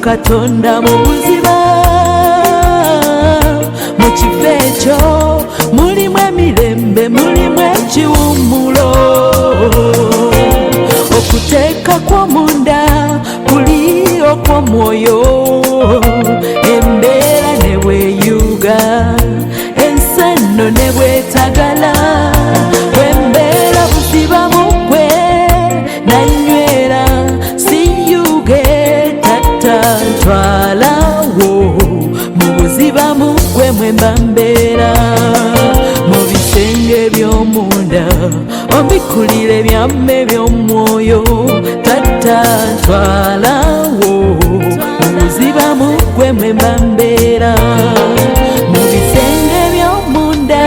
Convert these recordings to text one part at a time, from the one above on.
Katonda mu buziba. Mu kifo ekyo mulimu emirembe, mulimu ekiwummulo. Okuteeka kw'omunda kuli okw'omwoyo. Embeera ne bweyuga, ensi eno ne bwetagala. Bwembeera buziba mugwe nanywera siyuge tata ntwalawo. Mu buziba mugwe mwe mba mbeera. Mu bisenge by'omunda ombikulire ebyamme by'omwoyo tata ntwalawo. Mu buziba mugwe mwe mba mbeera. Mu bisenge by'omunda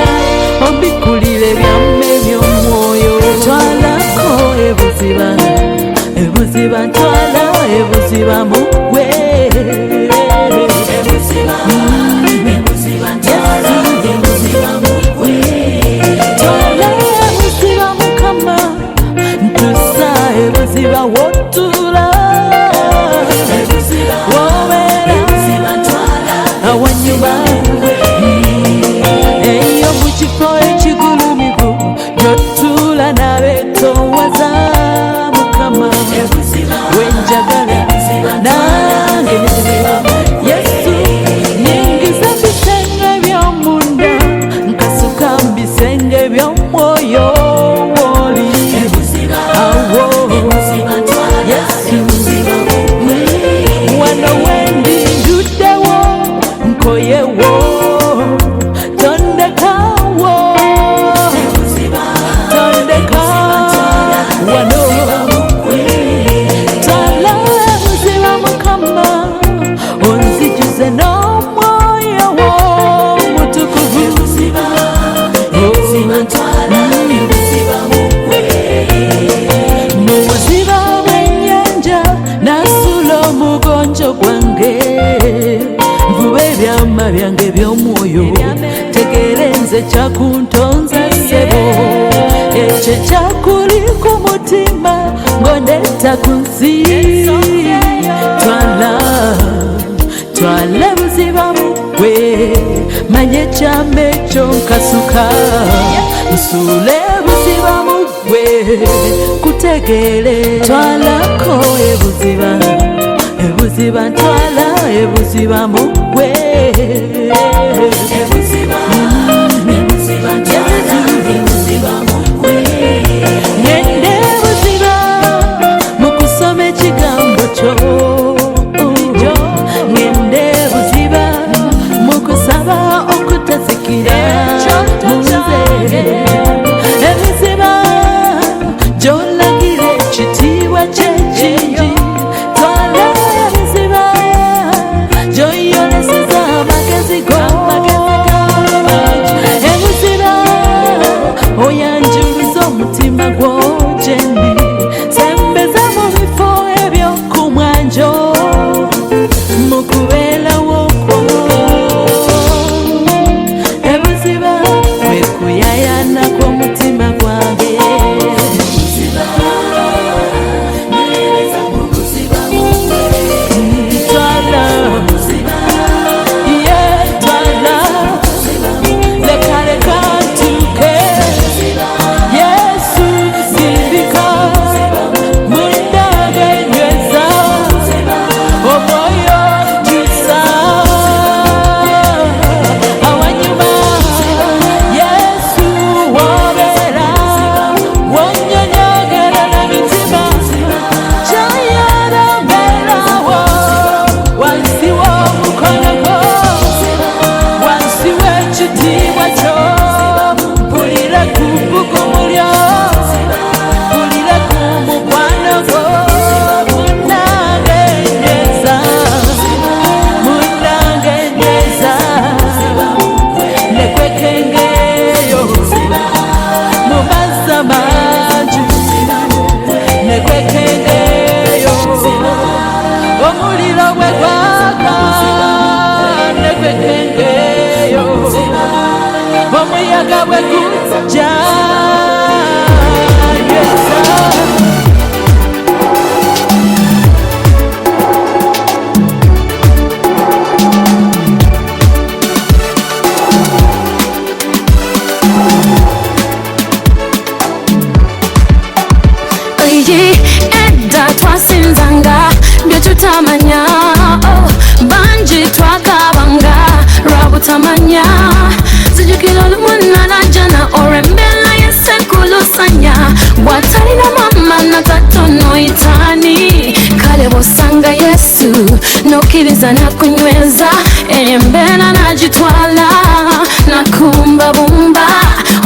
ombikulire ebyamme by'omwoyo. Ntwalako ebuziba, ebuziba ntwala ebuziba mugwe. Ebuziba, ebuziba ntwala ebuziba mugwe. Ntwala ebuziba Mukama, ntusa ebuziba wotula. Ebuziba, wobeera ebuziba ntwala awanyuma. Eyo mu kifo ekigulumivu gy'otula n'abeetoowaza Mukama. Wenjagala nange Yesu nyingiza bisenge by'omunda nkasuka mu bisenge by'omwoyo w'oli. Awo Yesu wano wendi nduddewo nkoyewo tondekawo tondeka wano. Twala ebuziba Mukama, onzijuze n'omwoyo wo mutukuvu. Mu buziba bw'ennyanja nasula omugonjo gwange. Nvuba ebyama byange by'omwoyo, tegeera nze kyakuntonza ssebo. Ekyo kyakuli ku mutima ng'ondeeta ku nsi. Twala, twala ebuziba mugwe, manya ekyama ekyo nkasuka. Nsuula ebuziba mugwe kutegeere. Twalako ebuziba, ebuziba ntwala ebuziba mugwe. Ebuziba, ebuziba ntwala ebuziba mugwe. Ngende ebuziba mu kusoma ekigambo kyo. Ngende ebuziba mu kusaba okutazikira mu nze. Ebuziba gy'olagira ekitiibwa kye kingi. Twala ebuziba gy'oyoleseza amagezi go. Ebuziba oyanjuluza omutima gwo gye ndi. Sembeza mu bifo eby'okumwanjo mu kubeerawo kwo. Ebuziba kwe kuyayaana kw'omutima gwange. Twala, yeah, twala, leka leka ntuuke. Yesu sindika munda genyweza, omwoyo njusa awanyuma. Yesu wobeera wonyonyogera na mitima. Kyayana mbeerawo wansi w'omukono gwo, wansi w'ekitiibwa kyo. Mpulira ku bbugumu lyo, mpulira ku mukwano gwo. Munnange nyweza, munnange nyweza, ne kwekengeeyo mu mazzi amangi, ne kwekengeeyo omuliro bwe gwaka, ne kwekengeeyo omuyaga bwe gujja. Nyweza kulusanya zijukira lumuna najana orembela yese kulusanya watali na mama na tatono itani kale bosanga Yesu nokiriza na kunyweza embela najitwala nakumba bumba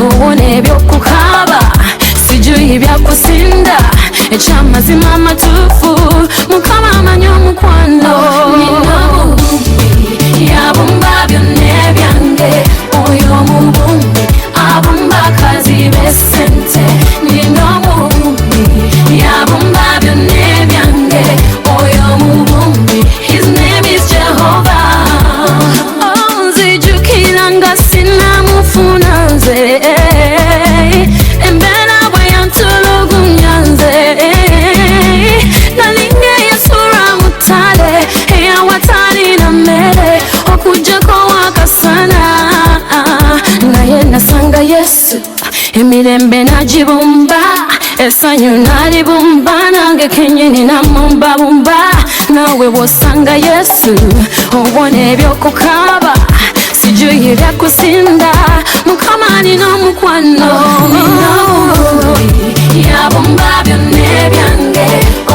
ubone byokukaba sijui byakusinda ekyamazima amatuufu mukama amanyi omukwano nina mubumbi yabumba byonna ebyange oyo mubumbi abumba akazi b'essente nina omubumbi yabumba byonna ebyange oyo mubumbi his name is Jehovah nzijukira nga sinamufuna nze embeera bwe yantulugunya nze nalinga eyasula mutale eyawatali na mmere okujjako wakasana naye nasanga Yesu emirembe nagibumba essanyu nalibumba nange kenyini namumbabumba nawe bwosanga Yesu obona ebyokukaba sijui byakusinda mukama alina omukwano nina omubumbi yabumba byonna ebyange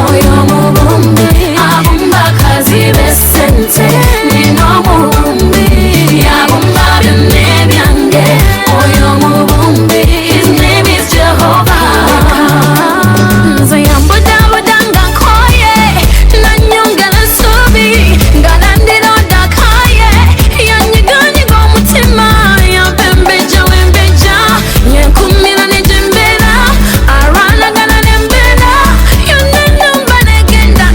oyo omubumbi abumba akazi b'essente nina omubumbi yabumba byonna ebyange oyo omubumbi his name is Jehovah nze yambudabuda nga nkoye nanyongera essuubi nga nandira odakaye yanyiganyiga omutima yampembejja wembejja yenkumira nejembeera arwanagana nembeera yonna ennyumba negenda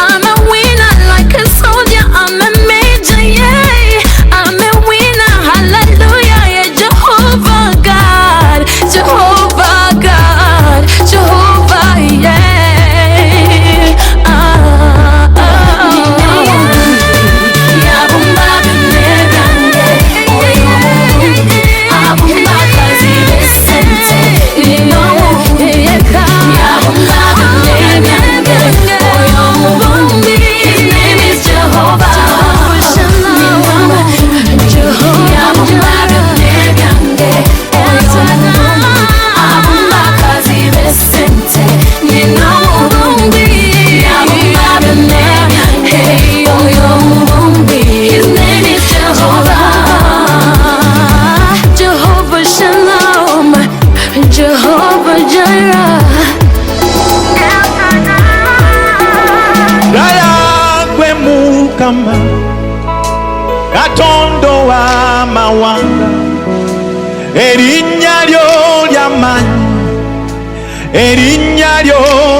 I'm a winner like a soldier I'm a major yeah I'm a winner hallelujah yeah Jehovah God Jehovah God Jehovah yeah yabumba byonna ebyange oyo omubumbi abumba akazi b'essente nina omubumbi yabumba byonna ebyange oyo omubumbi his name is Jehovah yabumba byonna ebyange oyo omubumbi abumba akazi b'essente nina omubumbi yabumba byonna ebyange oyo omubumbi his name is Jehovah Jehovah Shalom Jehovah Jireh Dala gwe Mukama Katonda w'amawanga erinnya lyo ly'amaanyi erinnya lyo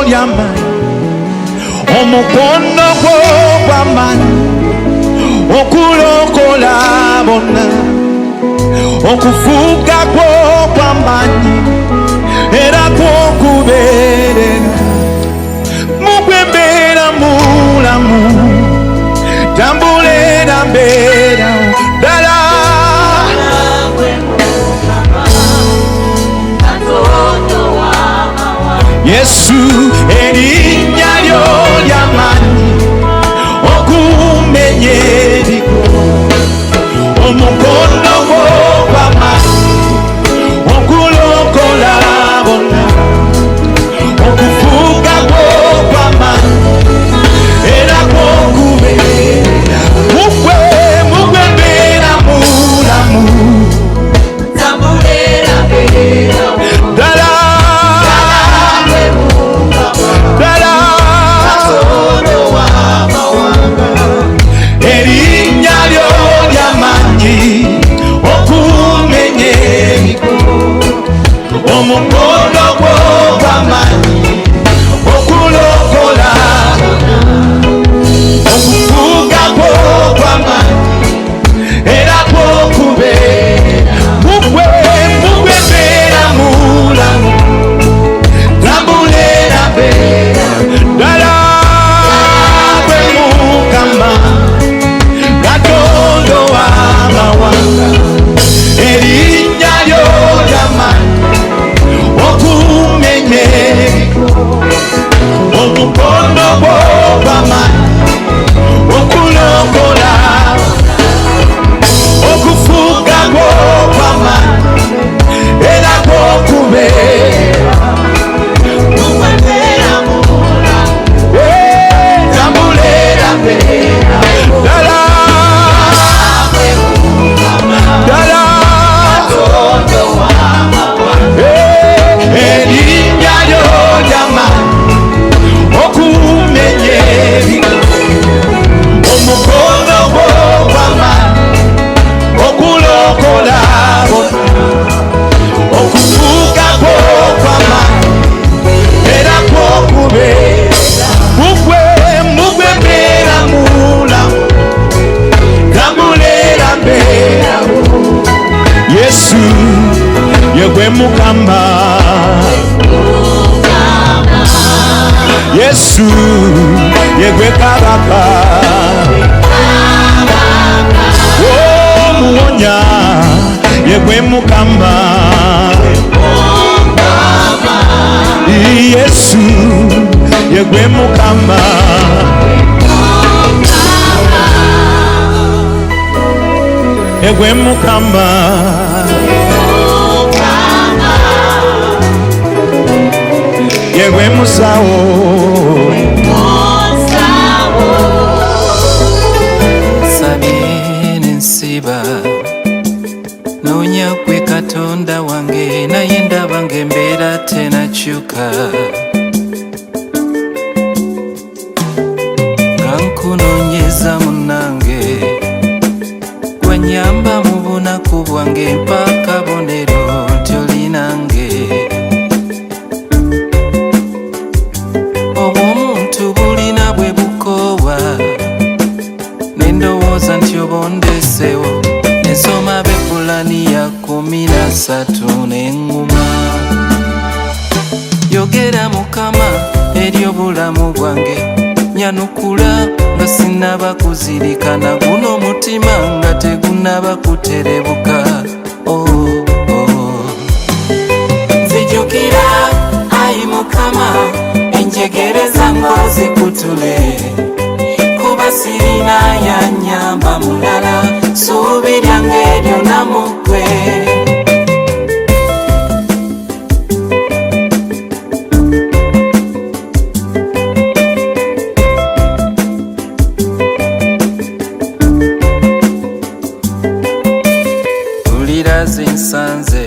ly'amaanyi omukono gwo gw'amaanyi okulokola bonna okufuga kwo kw'amaanyi era kwokubeerera mugwe mbeera mulamu tambula era mbeerawo ddala Yesu erinnya lyo ly'amaanyi okumenya ebigo omukono gwo gw'amaanyi okulokola bonna okufuga kwo kw'amaanyi era kwokubeera mugwe mbeera mulamu ddala ddala erinnya Yesu yegwe kabaka oh muonya yegwe mukama Yesu yegwe mukama yegwe mukama yegwe musawo sabine nsiba nonya kwe Katonda wange naye ndaba ng'embeera tenakyuka nga nkunoonyeza munnange gwenyamba mu bunaku bwange mpa kabonero nti oli nange obw'omuntu bulina bwe bukoowa nendowooza nti oba ondeseewo ensoma b'epulani ya 13 n'enguma yogera mukama eri obulamu bwange nyanukula nga sinnaba kuzirikana guno omutima nga tegunnaba kuterebuka nzijukira ayi mukama enjegereza ng'ozikutule kuba sirina yannyamba mulala ssuubi lyange eryo namugwe ulira zinsanze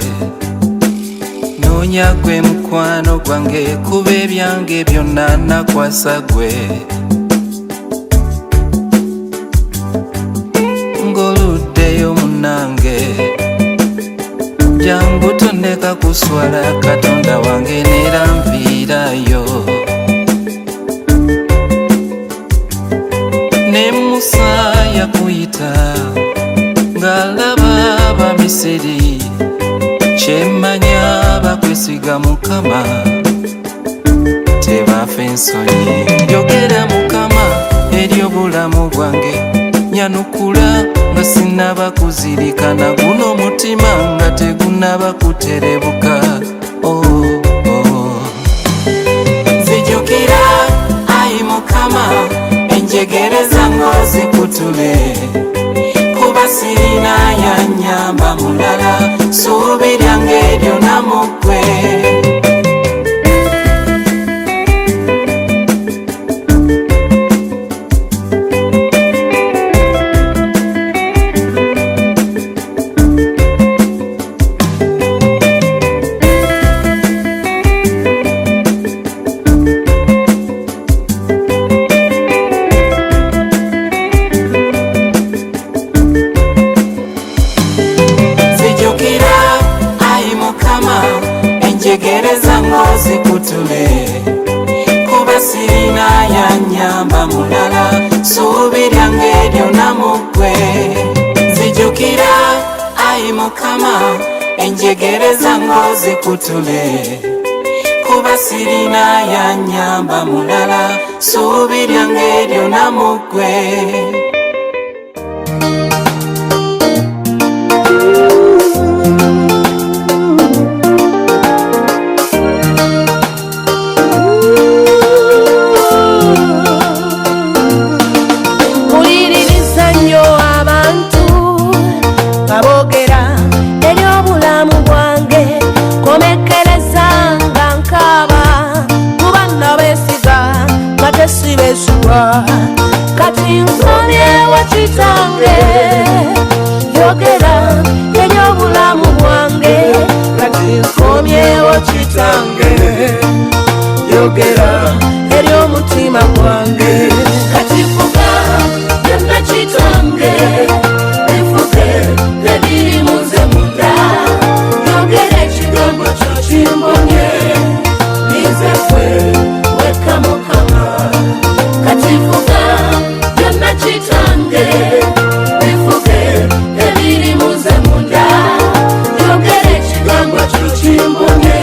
noonya gwe mukwano gwange kuba ebyange byonna nakwasa gwe ng'oluddeyo munnange jangu tondeka kuswala Katonda wange neera nviirayo ne Musa yakuyita ng'alaba Abamisiri kyemmanya bakwesiga Mukama tebafa ensonyi yogera Mukama eri obulamu bwange nyanukula nga sinnaba kuzirikana guno omutima nga tegunnaba kuterebuka nzijukira ayi mukama enjegereza ng'ozikutule kuba sirina yannyamba mulala ssuubi lyange eryo namugwe enjegereza ng'ozikutule kuba sirina yannyamba mulala ssuubi lyange eryo namugwe nzijukira ayi mukama enjegereza ng'ozikutule kuba sirina yannyamba mulala ssuubi lyange eryo namugwe kati nkomye wakitange yogera eri obulamu bwange kati nkomye wakitange yogera eri omutima gwange kati fuga byonna kitange bifuge ebiri muze munda yogera ekigambo kyo kimbonye nize fwe weka mukama kati fuga byonna kitange bifuge ebiri muze munda yogera ekigambo kyo kimbonye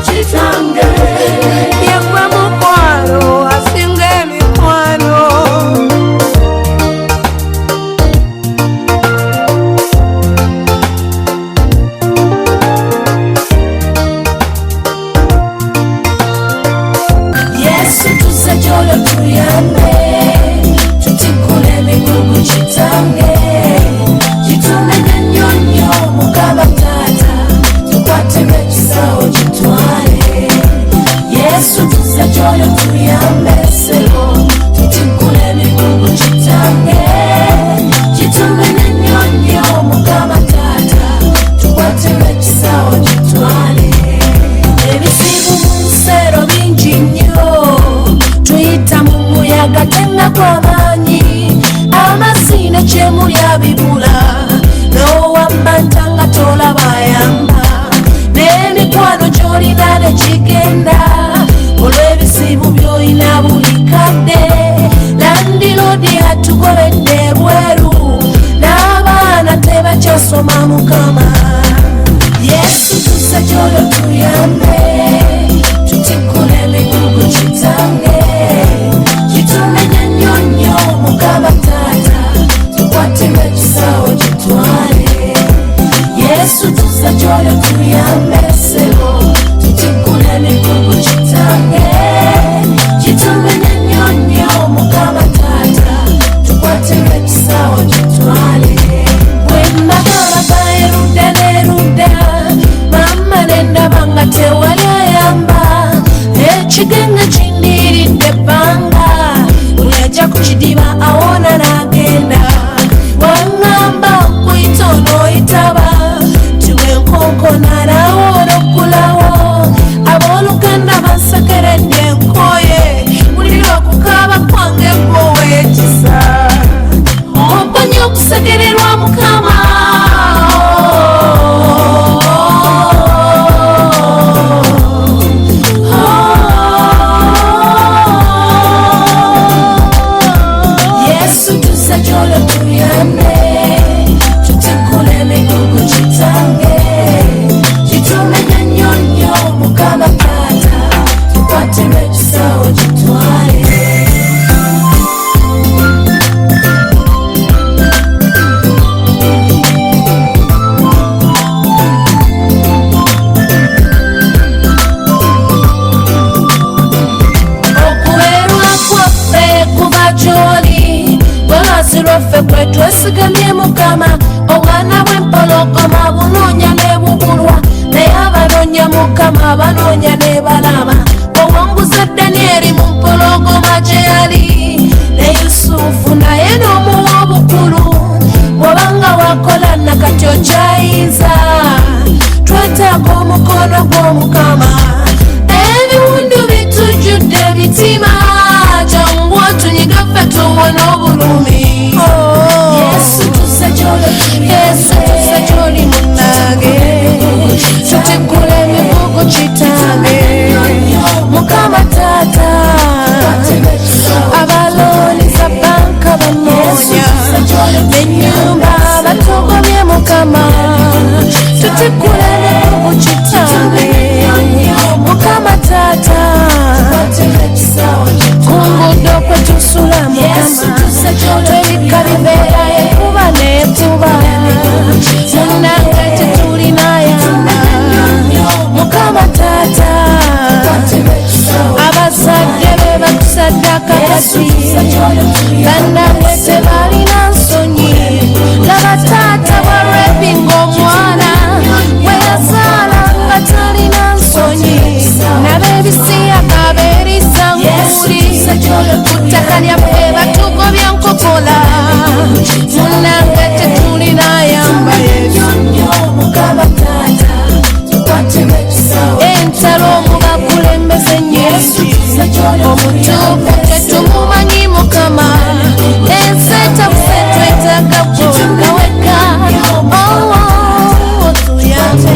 chitange yegwe mukwano asinga emikwano Yesu tuze gy'oli tuyambe tutikule emigugu chitange gitumenye nnyonnyo Mukama Taata tukwate ng'ekisawo gitwale Yesu tuze gy'oli tuyambe ssebo tutikule emigugu chitange gitumenye nnyonnyo Mukama Taata tukwate ng'ekisawo gitwale ebizibu mu nsero bingi nnyo tuyita mu muyaga tenna gw'amaanyi amasine kyemuli abibula n'owamba ntanga tolaba ayamba n'emikwano gy'olina nekigenda olw'ebizibu by'olina buli kadde landiroodi atugobedde ebweru n'abaana tebakyasoma Mukama Yesu tuze gy'oli tuyambe tutikule emigugu kitange gitumenye nnyonnyo Mukama Taata tukwate ng'ekisawo gitwale Yesu tuze gy'oli tuyambe ssebo tutikule emigugu kitange gitumenye nnyonnyo Mukama Taata tukwate ng'ekisawo gitwale bwe mbagamba erudda n'erudda mama nendaba nga tewali ayamba ekigenga kindiiridde ebbanga buli ajja ku kidiba awona n'agenda waŋŋamba nkuyita onooyitaba tiwe nkonkona naawona oggulawo abooluganda bansekeredde enkoye mulira okukaaba kwange gwowe ekisa omponye okusekererwa Mukama Yesu tuze gy'oli tuyambe tutikule emigugu kitange gitumenye nnyonnyo Mukama Taata tukwate ng'ekisawo gitwale okubeerwa kwaffe kuba gy'oli olwazi lwaffe kwe twesigamye Mukama obwana bw'empologoma bunoonya ne bubulwa naye abanoonya Mukama banoonya ne balama owanguza Danyeri mu mpologoma gye yali ne Yusufu naye n'omuwa obukulu bw'obanga wakola nakati okyayinza twetaaga omukono gw'Omukama ebiwundu bitujjudde emitima jangu otunyiga ffe tuwona obulumi Yesu tuze gy'oli munnange tutikule emigugu kitange Mukama Taata abalooniza banka banoonya n'ennyumba batugobye Mukama tutikule emigugu kitange Mukama Taata kungudo kwe tusula Mukama twebika bibeera ekuba n'ekuba munnange tetulina yamba Mukama Taata abazadde be batusaddaka kati bannange tebalina nsonyi laba taata bwalwepinga omwana bwe yazaala nga talina nsonyi n'ab'ebisiyaga beeriza nguli ku ttaka lyaffe batugobya nkokola munnange tetulina yamba Yesu entalo omubakulembeze nyingi omutuufu tetumumanyi Mukama ensi etaffe twetaaga gwonna wekka otuyambe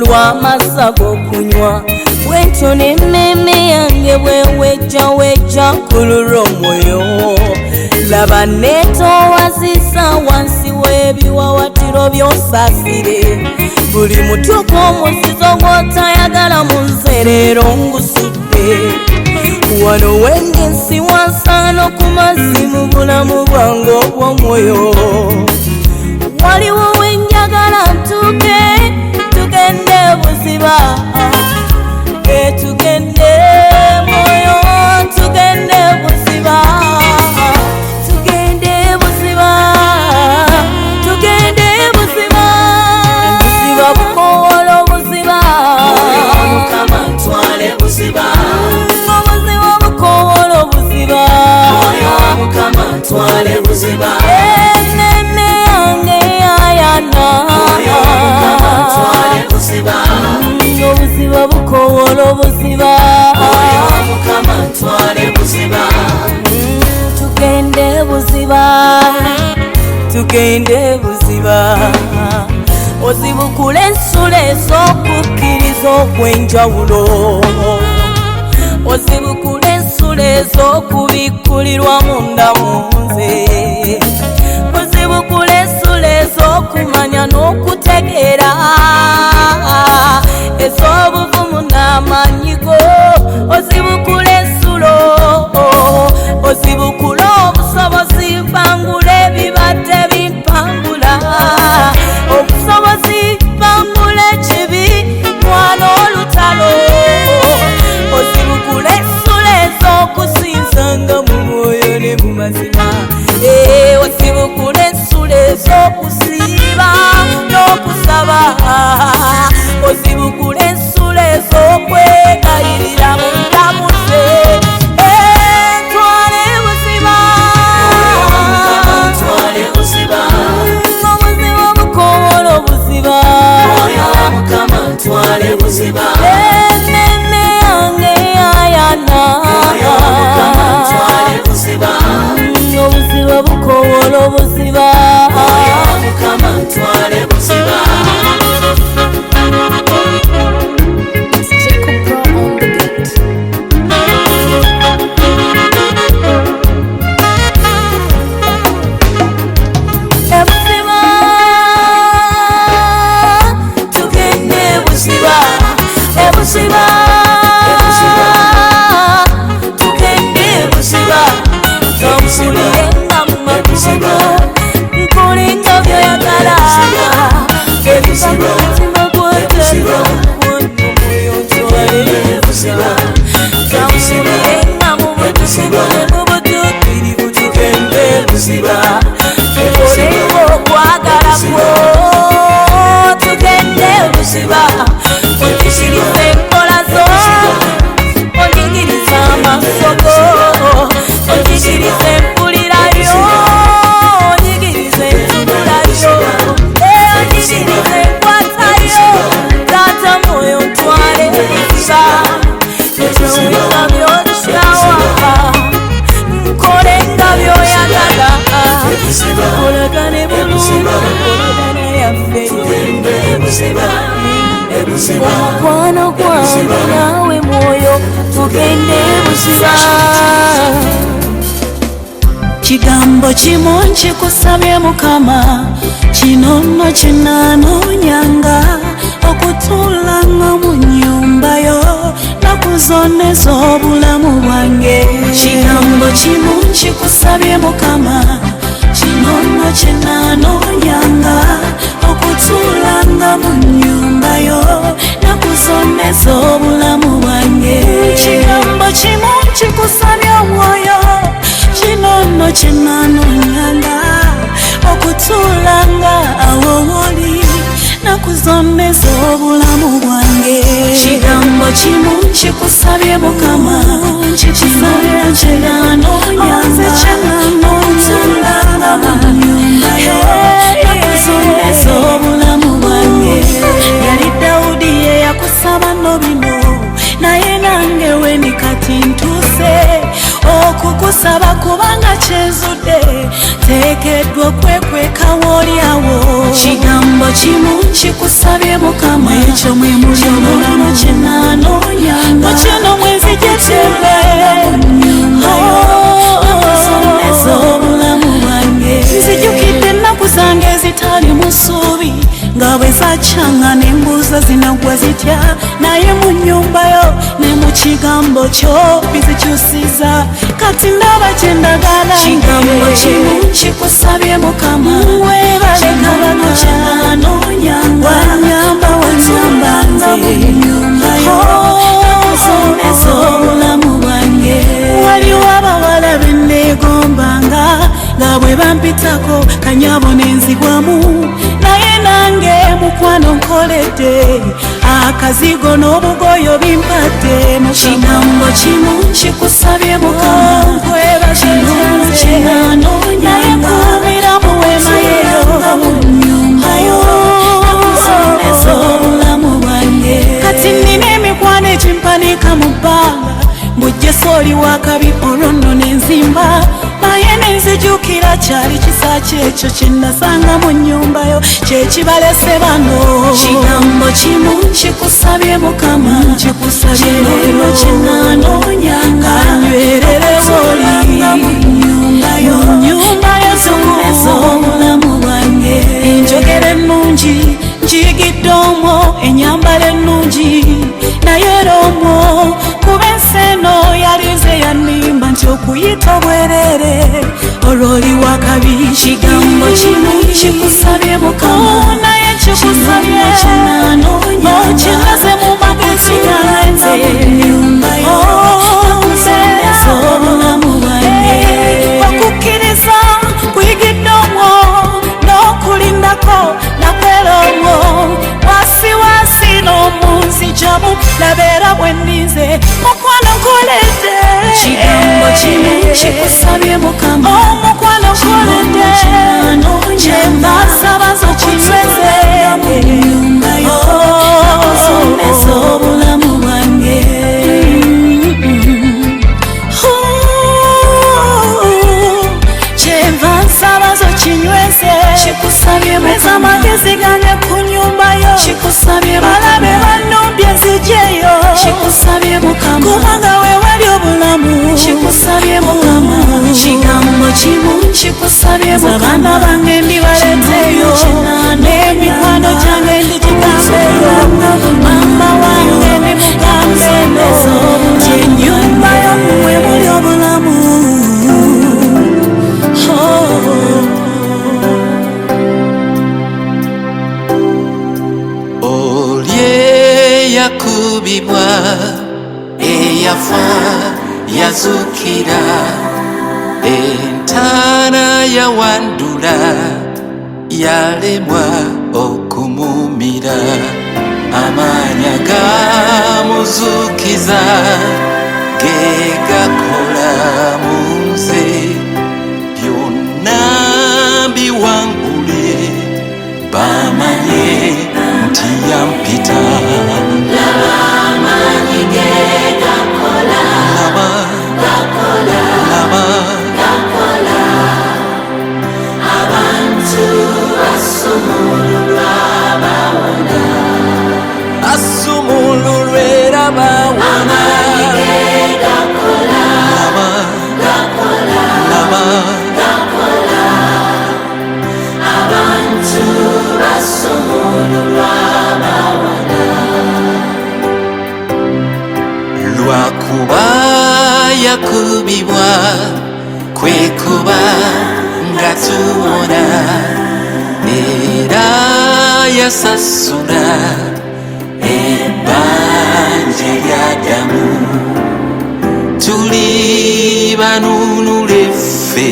olw'amazzi ag'okunywa bwentyo n'emmeeme yange bwewejjawejja nkulula omwoyo laba neetoowazisa wansi w'ebiwawatiro by'osaasire buli mutuuka omuzizo gw'otayagala mu nze leero ngusudde wano wengensi wansaano ku mazzi mu bulamu bwange obw'omwoyo waliwo wenjagala ntuuke tugende buziba tugende mwoyo tugende buziba tugende buziba tugende buziba buziba bukowolo buziba mukama ntwale buziba obuziba bukowolo buziba mukama ntwale buziba enene yange yayana mukama ntwale buziba obuziba bukowolo buziba mukama ntwale buziba tugende buziba tugende buziba ozibukula ensula ez'okukkiriza okw'enjawulo ozibukula ensula ez'okubikkulirwa munda mu nze ozibukula ensula ez'okumanya n'okutegeera ez'obuvumu n'amanyigo ozibukula ensulo ozibukula obusobozi bangula ebibadde bimpangula obusobozi bangula ekibi mwana olutalo ozibukula ensula ez'okusinzanga mu mwoyo ne mu mazima ozibukula ensula ez'okusiiba n'okusaba ozibukula ensula ez'okwegayirira mu ntamuze twale buziba obuziba bukowolo buziba enene yange yayana obuziba bukowolo buziba nkulinga byoyagala ebisamutima gwotera kamulirenga mu butusiba ne mu butuukirivu tugende buziba tukolenga okwagala kwo tugende buziba onjigiriza enkola zo onjigiriza amasogo onjigiriza empulirayo onjigiriza entubulayo onjigiriza enkwatayo taata mwoyo ntwale buziba ebyowika byokyawa nkolenga byoyagala kolagane bulungi kolagana yaffe omukwano gwange naawe mwoyo tugende buziba kigambo kimu nkikusabye mukama kino nno kinanoonyanga okutuulanga mu nnyumba yo nakuzonna ez'obulamu bwange kigambo kimu nkikusabye mukama kino nno kinanoonyanga okutuulanga mu nnyumba yo nakuzonna ez'obulamu bwange kigambo kimu nkikusabye omwoyo kino nno kinanoonyanga okutuulanga awo woli nakuzonna ez'obulamu bwange kigambo kimu nkikusabye mukama kikusabye kinanoonyanga okutuulanga mu nnyumba yo nakuzonna ez'obulamu bwange yali Dawudi ye yakusaba no bino naye nange weni kati ntuuse okukusaba kubanga kyenzudde teekeddwa okwekweka woolyawo kigambo kimu nkikusabye mukama ekyo mwe muli obulamu kye nanoonya mukino mwezi gyetembe okusomesa obulamu bwange nzijukidde ennaku zange ezitali mu ssuubi nga bwe zakyanga n'embuuza zinagwa zitya naye mu nnyumbayo ne mu kigambo kyo bizikyusiza kati ndaba kye ndagala kigambo kimu kikusabye mukama webalekabano kye nanoonyanga wanyamba nze okusomesa obulamu bwange waliwo abawala benneegombanga nga bwe bampitako kanyabo nenzigwamu naye nange mukwano nkoledde akazigo n'obugoyo bimpadde mu kigambo kimu kikusabye mukama naye kuumira mu weema yeyo okusomesa obulamu bwange kati nina emikwano ekimpanika mu bbanga mbujje sooli wakabi olwo nno nenzimba naye nenzijukira kyali kisa kyekyo kye nasanga mu nnyumbayo kyekibalese bano kigambo kimu kikusabye mukama kikusabyeero kye nanoonyanga nywerere oli mu nnyumbayo somesa obulamu bwange enjogera ennungi njigidde omwo enyambala ennungi naye era omwo kuba ensi eno yalize yannimba nti okuyita bwerere olw'oli wakabi kigambo kimu kikusabye mukama naye kikusabye okinaze mu magezi ganze okusomesa obulamu bwange okukkiriza kuyigidde omwo n'okulindako nakwera omwo wasiwasi n'omunzijamu labeera bwe nninze mukwano nkoledde kigambo kimu kikusabye mukama omukwano nkoledde kyembasaba zokinyweze okusomesa obulamu bwange kyenva nsaba zokinyweze kikusabye meza amagezi gange ku nyumbayo kikusabye balabe bannumbye nzijeyo kikusabye mukama kubanga wewali obulamu kikusabye mukama kigambo kimu kikusabye abaana bange ndibaleteyo n'emikwano gyange ndigigambeyo mama wange ndimugambeyo kyenyumbayo mwe muli obulamu yakubibwa eyafa yazukira entaana yawandula yalemwa okumumira amaanya gamuzukiza gegakola mu nze byonna biwangule bamanye nti yampita asumululwera bawona lwakuba yakubibwa kwekuba nga tuwona era yasasula ebbanja ly'addamu tuli banunule ffe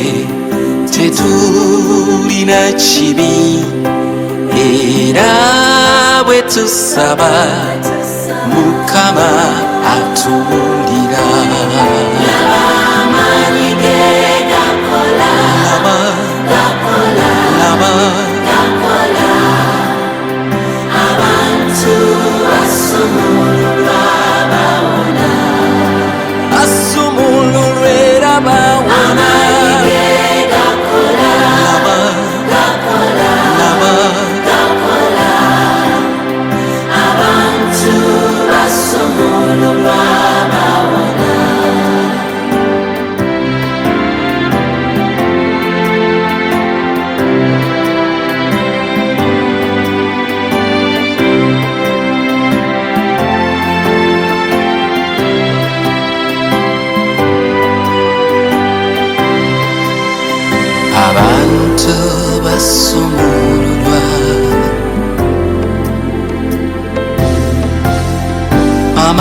tetulina kibi era bwe tusaba mukama atuwulira asumululwera bawona abantu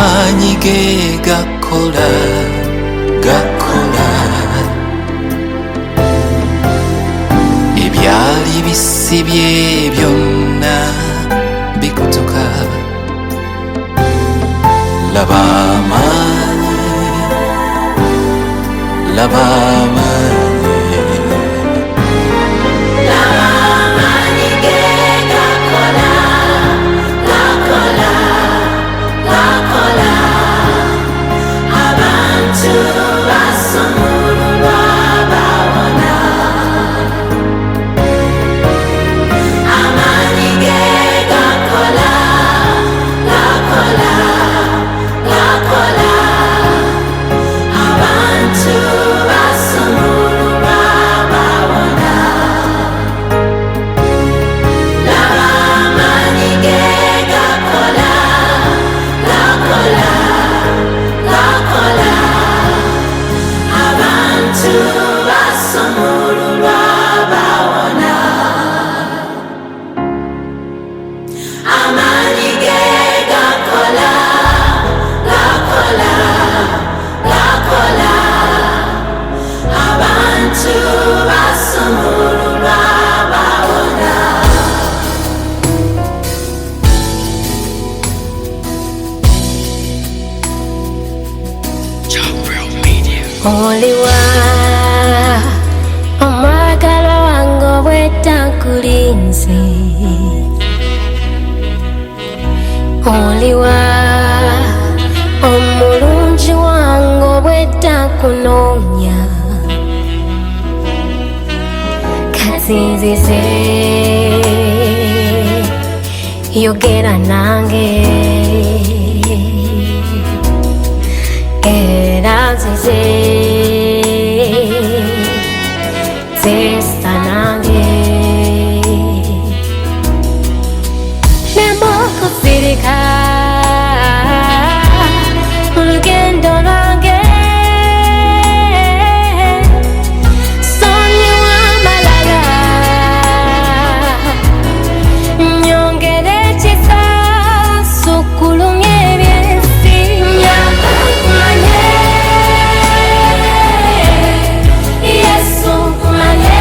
amaanyi ge gakola ebyali bisibye byonna bikutuka. Laba amaanyi Oliwa omwagalo wange obwetakulinze, oliwa omulungi wange obwetakunoonya, kati nzize yogera nange era nzize testa nange nemokufirika olugendo lwange sonyiwa amalala nyongere ekisaasu kulumya ebyensi nyamba kumanye Yesu kumanye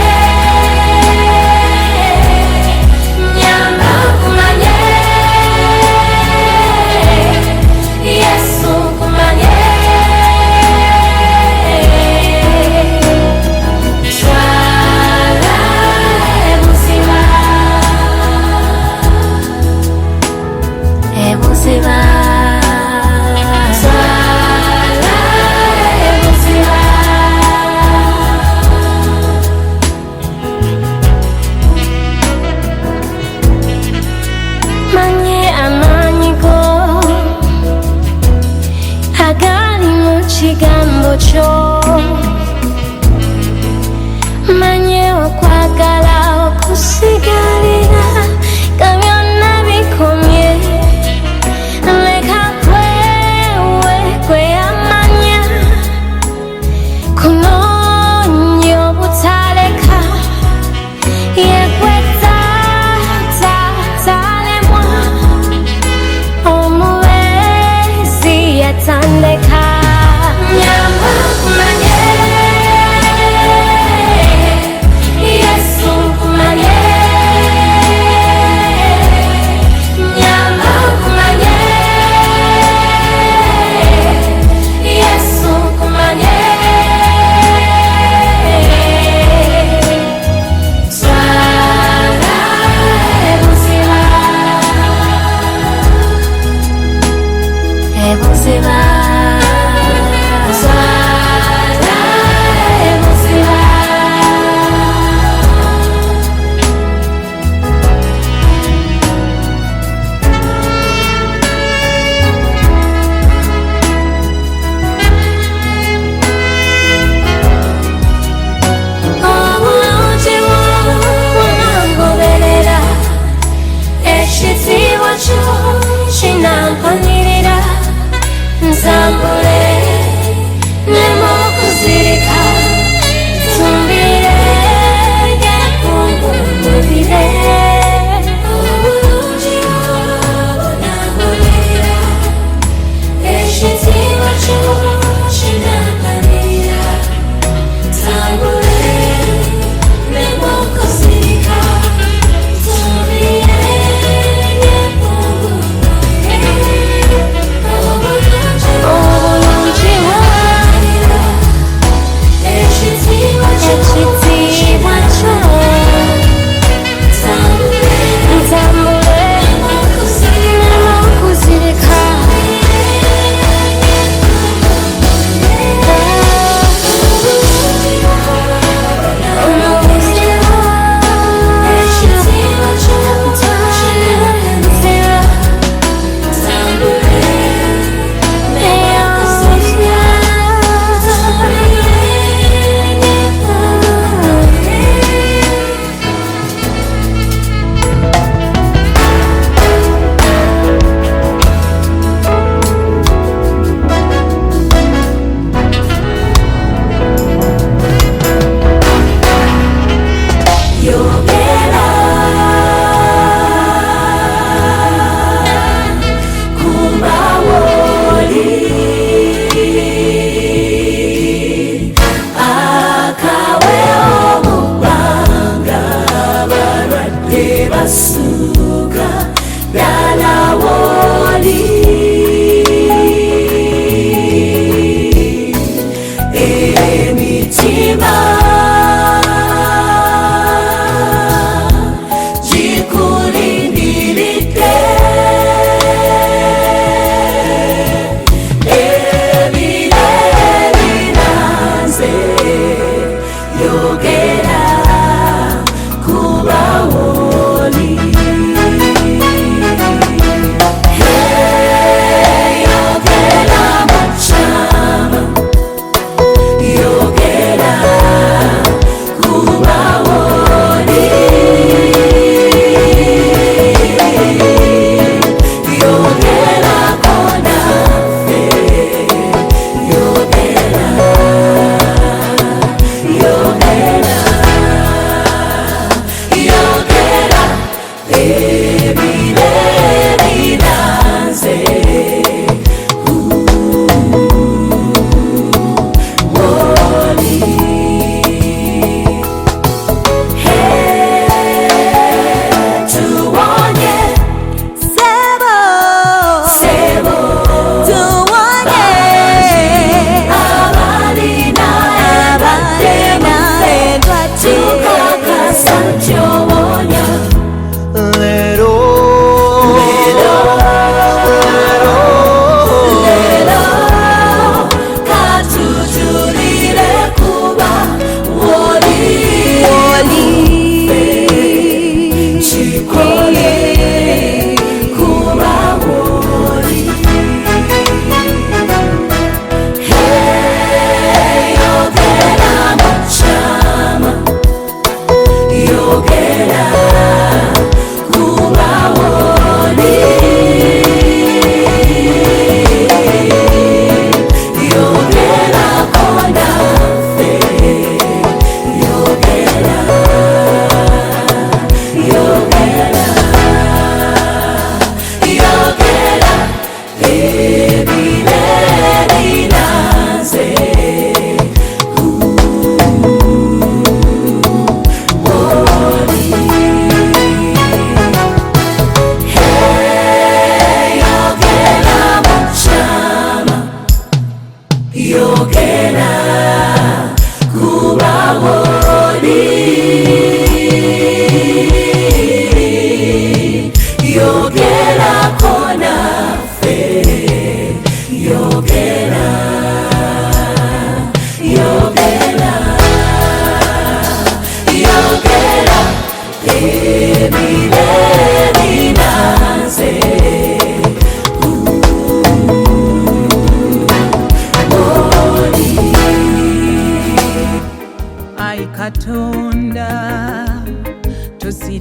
nyamba kumanye Yesu kumanye swala ebuzima swala ebuzima manye amaanyi go agali mu kigambo kyo, manye okwagala okusigalira nga byonna bikomye, leka kwewe kweyamanya kunoonya obutaleka yekwetalemwa omubeezi yatandeka nyamba kumanye Yesu kumanye nyamba kumanye Yesu kumanye swala ebuzima swala ebuzima obulungi bwo bunangoberera, ekitiibwa kyo kinampanirira nza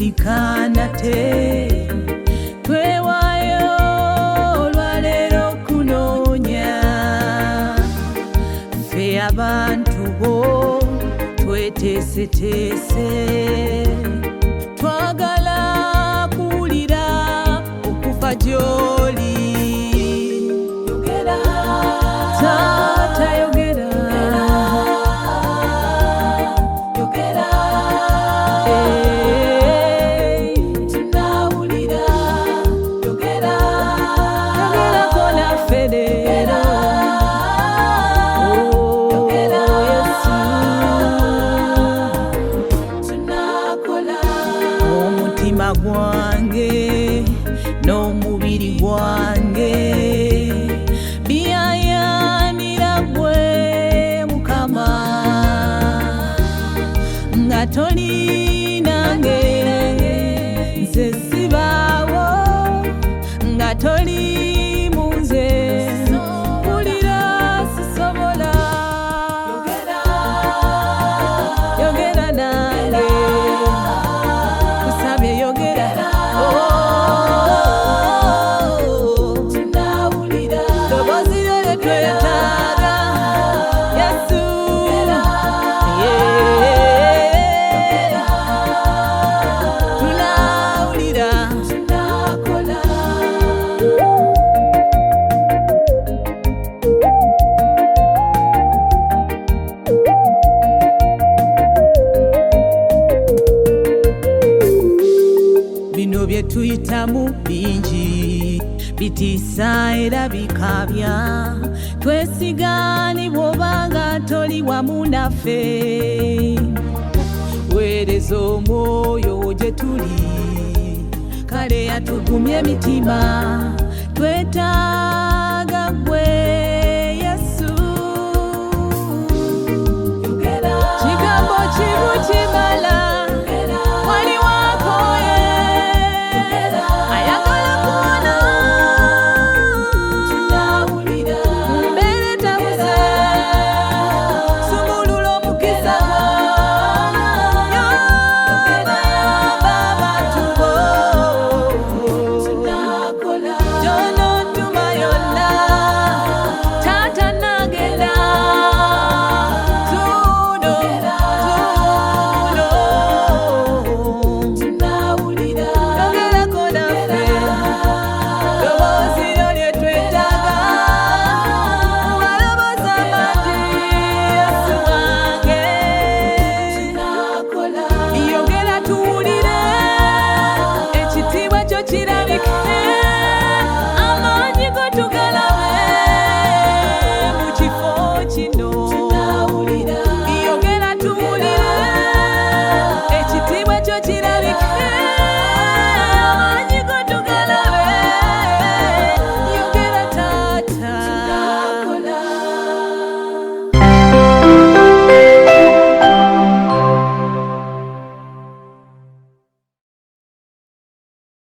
tusikanate twewayo olwaleero kunoonya ffe abantu bo tweteeseteese twagala kuwulira okufa gy'oli yogera taata yogera yogera tunawulira yogera yogerako naffe leero yogera Yesu tunakola omutima gwange n'omubiri gwange biyayanira gwe Mukama nga toli nange nze sibaawo nga toli munze mpulira sisobola yogera nange kusabye yogera tunawulira ddoboozi lyo lye twetaaga Yesu tunawulira tunakola bino bye tuyitamu bingi bitiisa era bikabya twesigani bw'obanga toli wamu naffe weereza omwoyo gye tuli kale atugumye emitima twetaaga